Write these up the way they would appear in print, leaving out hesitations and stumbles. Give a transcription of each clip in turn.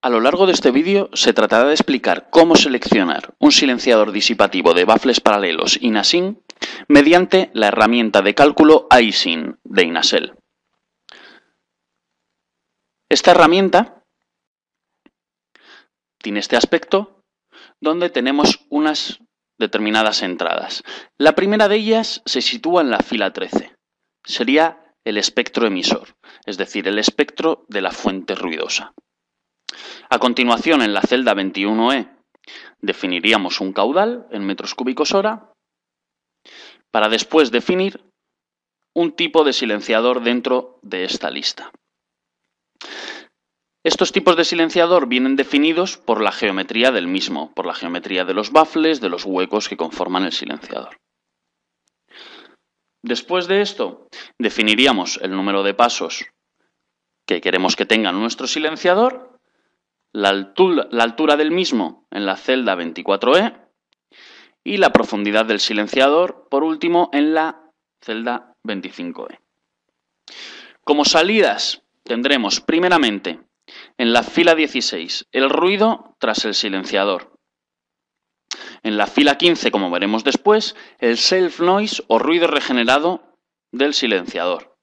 A lo largo de este vídeo se tratará de explicar cómo seleccionar un silenciador disipativo de bafles paralelos INASIN mediante la herramienta de cálculo iSyn de INASEL. Esta herramienta tiene este aspecto donde tenemos unas determinadas entradas. La primera de ellas se sitúa en la fila 13. Sería el espectro emisor, es decir, el espectro de la fuente ruidosa. A continuación, en la celda 21E, definiríamos un caudal en metros cúbicos hora para después definir un tipo de silenciador dentro de esta lista. Estos tipos de silenciador vienen definidos por la geometría del mismo, por la geometría de los bafles, de los huecos que conforman el silenciador. Después de esto, definiríamos el número de pasos que queremos que tenga nuestro silenciador, la altura del mismo en la celda 24E y la profundidad del silenciador, por último, en la celda 25E. Como salidas tendremos primeramente en la fila 16 el ruido tras el silenciador. En la fila 15, como veremos después, el self-noise o ruido regenerado del silenciador.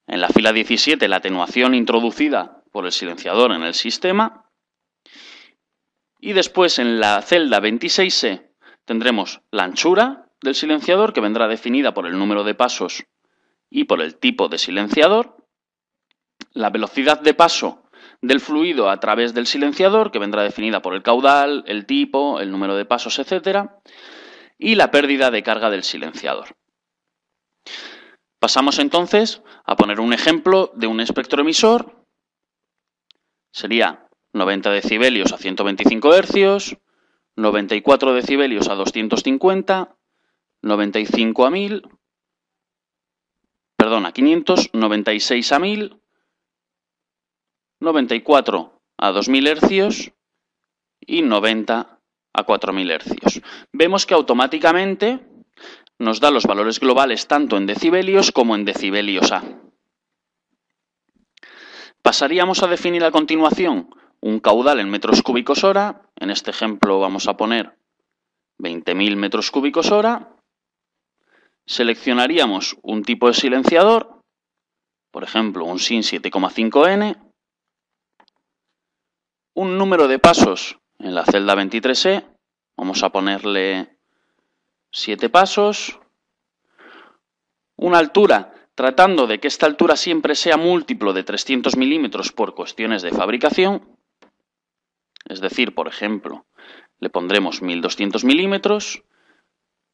En la fila 17 la atenuación introducida por el silenciador en el sistema. Y después en la celda 26E tendremos la anchura del silenciador, que vendrá definida por el número de pasos y por el tipo de silenciador. La velocidad de paso del fluido a través del silenciador, que vendrá definida por el caudal, el tipo, el número de pasos, etc. Y la pérdida de carga del silenciador. Pasamos entonces a poner un ejemplo de un espectro emisor. Sería 90 decibelios a 125 Hz, 94 decibelios a 250, 95 a 1000, a 500, 96 a 1000, 94 a 2000 Hz y 90 a 4000 Hz. Vemos que automáticamente nos da los valores globales tanto en decibelios como en decibelios A. Pasaríamos a definir a continuación un caudal en metros cúbicos hora. En este ejemplo vamos a poner 20.000 metros cúbicos hora. Seleccionaríamos un tipo de silenciador, por ejemplo un SYN 7,5N. Un número de pasos en la celda 23E, vamos a ponerle 7 pasos. Una altura, tratando de que esta altura siempre sea múltiplo de 300 milímetros por cuestiones de fabricación. Es decir, por ejemplo, le pondremos 1200 milímetros.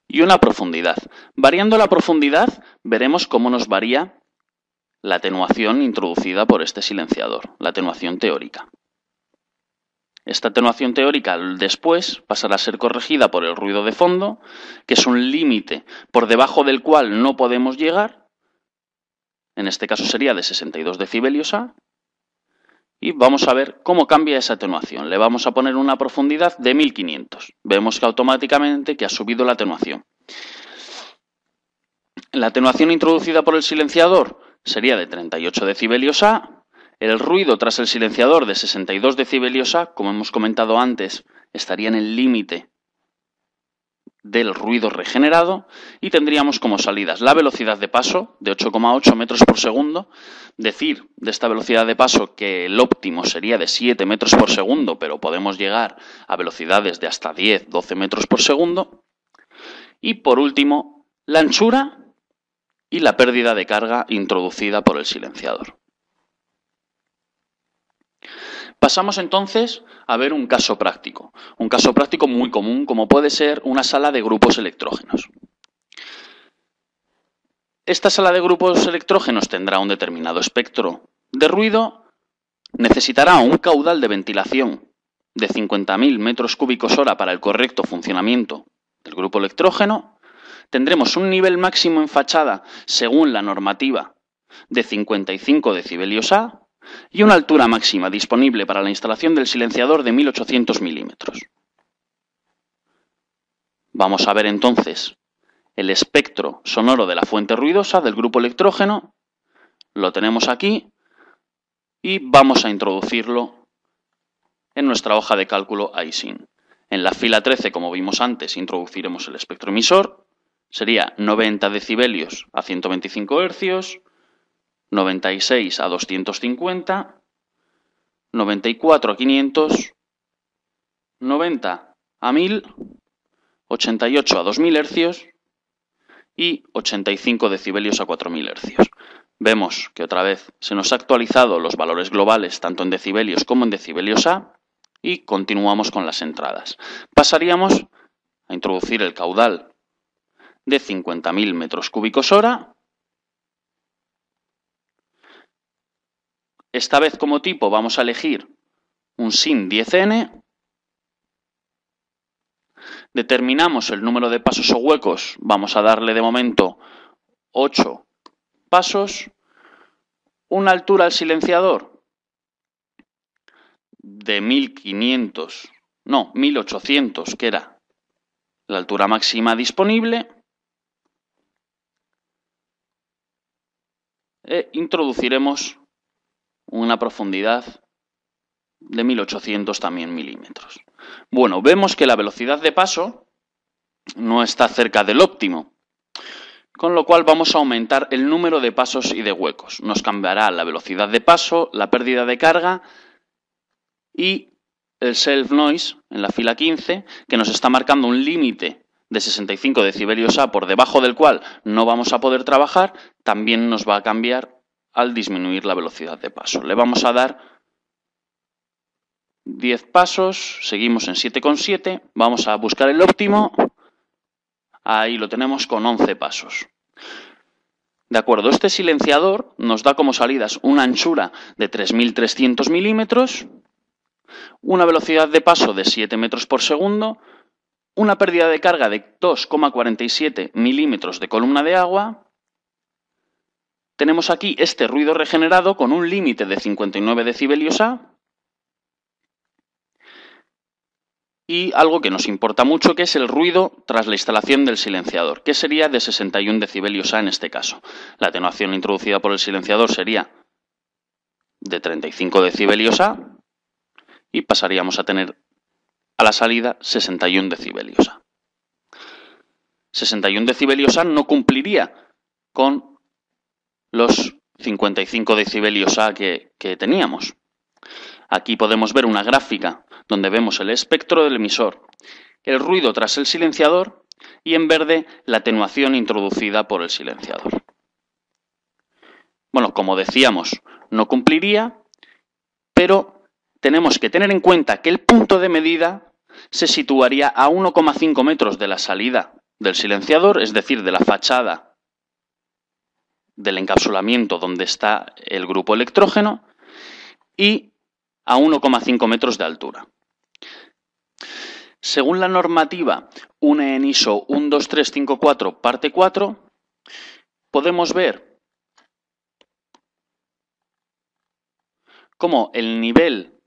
Y una profundidad. Variando la profundidad, veremos cómo nos varía la atenuación introducida por este silenciador, la atenuación teórica. Esta atenuación teórica después pasará a ser corregida por el ruido de fondo, que es un límite por debajo del cual no podemos llegar. En este caso sería de 62 decibelios A. Y vamos a ver cómo cambia esa atenuación. Le vamos a poner una profundidad de 1500. Vemos que automáticamente ha subido la atenuación. La atenuación introducida por el silenciador sería de 38 decibelios A. El ruido tras el silenciador de 62 decibelios A, como hemos comentado antes, estaría en el límite del ruido regenerado y tendríamos como salidas la velocidad de paso de 8,8 metros por segundo, decir de esta velocidad de paso que el óptimo sería de 7 metros por segundo, pero podemos llegar a velocidades de hasta 10, 12 metros por segundo. Y por último, la anchura y la pérdida de carga introducida por el silenciador. Pasamos entonces a ver un caso práctico muy común, como puede ser una sala de grupos electrógenos. Esta sala de grupos electrógenos tendrá un determinado espectro de ruido, necesitará un caudal de ventilación de 50.000 metros cúbicos hora para el correcto funcionamiento del grupo electrógeno, tendremos un nivel máximo en fachada según la normativa de 55 decibelios A, y una altura máxima disponible para la instalación del silenciador de 1800 milímetros. Vamos a ver entonces el espectro sonoro de la fuente ruidosa del grupo electrógeno. Lo tenemos aquí y vamos a introducirlo en nuestra hoja de cálculo ISIN. En la fila 13, como vimos antes, introduciremos el espectro emisor. Sería 90 decibelios a 125 Hz, 96 a 250, 94 a 500, 90 a 1000, 88 a 2000 Hz y 85 decibelios a 4000 Hz. Vemos que otra vez se nos ha actualizado los valores globales tanto en decibelios como en decibelios A y continuamos con las entradas. Pasaríamos a introducir el caudal de 50.000 metros cúbicos hora. Esta vez como tipo vamos a elegir un SIN 10N. Determinamos el número de pasos o huecos, vamos a darle de momento 8 pasos. Una altura al silenciador de 1800, que era la altura máxima disponible. E introduciremos una profundidad de 1800 también milímetros. Bueno, vemos que la velocidad de paso no está cerca del óptimo, con lo cual vamos a aumentar el número de pasos y de huecos. Nos cambiará la velocidad de paso, la pérdida de carga y el self noise en la fila 15, que nos está marcando un límite de 65 decibelios A por debajo del cual no vamos a poder trabajar, también nos va a cambiar al disminuir la velocidad de paso. Le vamos a dar 10 pasos, seguimos en 7,7, vamos a buscar el óptimo, ahí lo tenemos con 11 pasos. De acuerdo, este silenciador nos da como salidas una anchura de 3.300 milímetros, una velocidad de paso de 7 metros por segundo, una pérdida de carga de 2,47 milímetros de columna de agua. Tenemos aquí este ruido regenerado con un límite de 59 decibelios A y algo que nos importa mucho, que es el ruido tras la instalación del silenciador, que sería de 61 decibelios A en este caso. La atenuación introducida por el silenciador sería de 35 decibelios A y pasaríamos a tener a la salida 61 decibelios A. 61 decibelios A no cumpliría con los 55 decibelios A que teníamos. Aquí podemos ver una gráfica donde vemos el espectro del emisor, el ruido tras el silenciador y en verde la atenuación introducida por el silenciador. Bueno, como decíamos, no cumpliría, pero tenemos que tener en cuenta que el punto de medida se situaría a 1,5 metros de la salida del silenciador, es decir, de la fachada del encapsulamiento donde está el grupo electrógeno, y a 1,5 metros de altura. Según la normativa UNE en ISO 12354 parte 4, podemos ver cómo el nivel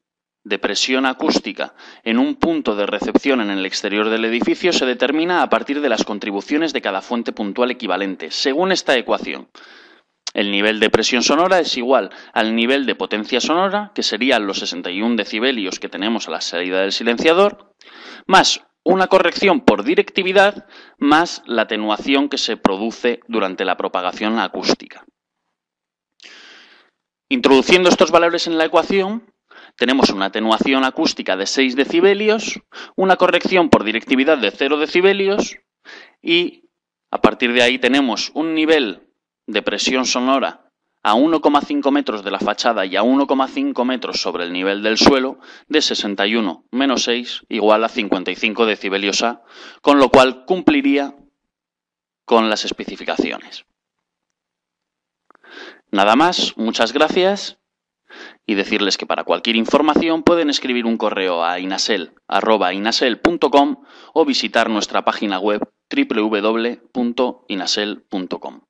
de presión acústica en un punto de recepción en el exterior del edificio se determina a partir de las contribuciones de cada fuente puntual equivalente, según esta ecuación. El nivel de presión sonora es igual al nivel de potencia sonora, que serían los 61 decibelios que tenemos a la salida del silenciador, más una corrección por directividad, más la atenuación que se produce durante la propagación acústica. Introduciendo estos valores en la ecuación, tenemos una atenuación acústica de 6 decibelios, una corrección por directividad de 0 decibelios y a partir de ahí tenemos un nivel de presión sonora a 1,5 metros de la fachada y a 1,5 metros sobre el nivel del suelo de 61 menos 6 igual a 55 decibelios A, con lo cual cumpliría con las especificaciones. Nada más, muchas gracias y decirles que para cualquier información pueden escribir un correo a inasel@inasel.com o visitar nuestra página web www.inasel.com.